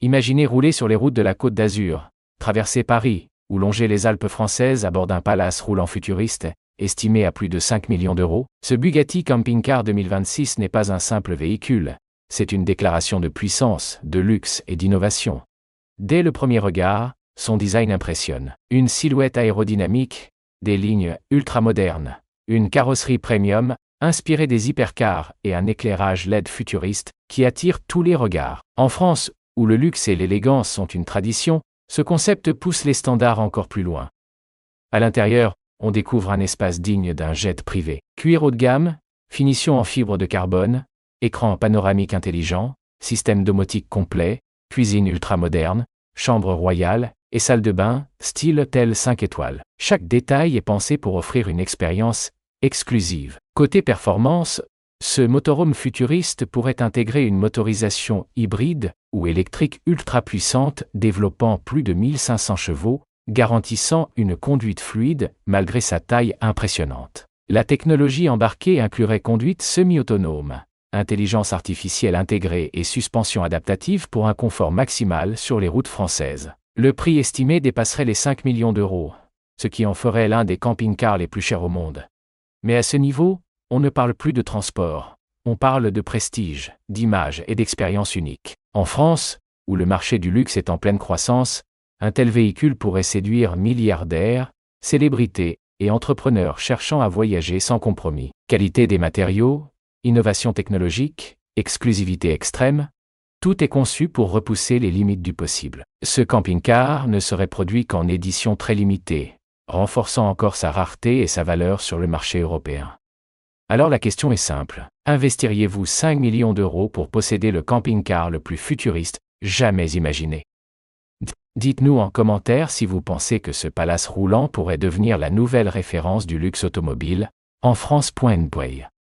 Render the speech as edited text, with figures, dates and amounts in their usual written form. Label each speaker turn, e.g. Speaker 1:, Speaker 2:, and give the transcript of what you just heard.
Speaker 1: Imaginez rouler sur les routes de la Côte d'Azur, traverser Paris, ou longer les Alpes françaises à bord d'un palace roulant futuriste, estimé à plus de 5 millions d'euros. Ce Bugatti Camping Car 2026 n'est pas un simple véhicule, c'est une déclaration de puissance, de luxe et d'innovation. Dès le premier regard, son design impressionne. Une silhouette aérodynamique, des lignes ultramodernes, une carrosserie premium, inspirée des hypercars et un éclairage LED futuriste qui attire tous les regards. En France, où le luxe et l'élégance sont une tradition, ce concept pousse les standards encore plus loin. À l'intérieur, on découvre un espace digne d'un jet privé. Cuir haut de gamme, finition en fibre de carbone, écran panoramique intelligent, système domotique complet, cuisine ultramoderne, chambre royale et salle de bain, style hôtel 5 étoiles. Chaque détail est pensé pour offrir une expérience exclusive. Côté performance, ce motorhome futuriste pourrait intégrer une motorisation hybride ou électrique ultra puissante développant plus de 1500 chevaux, garantissant une conduite fluide malgré sa taille impressionnante. La technologie embarquée inclurait conduite semi-autonome, intelligence artificielle intégrée et suspension adaptative pour un confort maximal sur les routes françaises. Le prix estimé dépasserait les 5 millions d'euros, ce qui en ferait l'un des camping-cars les plus chers au monde. Mais à ce niveau, on ne parle plus de transport, on parle de prestige, d'image et d'expérience unique. En France, où le marché du luxe est en pleine croissance, un tel véhicule pourrait séduire milliardaires, célébrités et entrepreneurs cherchant à voyager sans compromis. Qualité des matériaux, innovation technologique, exclusivité extrême, tout est conçu pour repousser les limites du possible. Ce camping-car ne serait produit qu'en édition très limitée, renforçant encore sa rareté et sa valeur sur le marché européen. Alors la question est simple, investiriez-vous 5 millions d'euros pour posséder le camping-car le plus futuriste jamais imaginé? Dites-nous en commentaire si vous pensez que ce palace roulant pourrait devenir la nouvelle référence du luxe automobile, en France.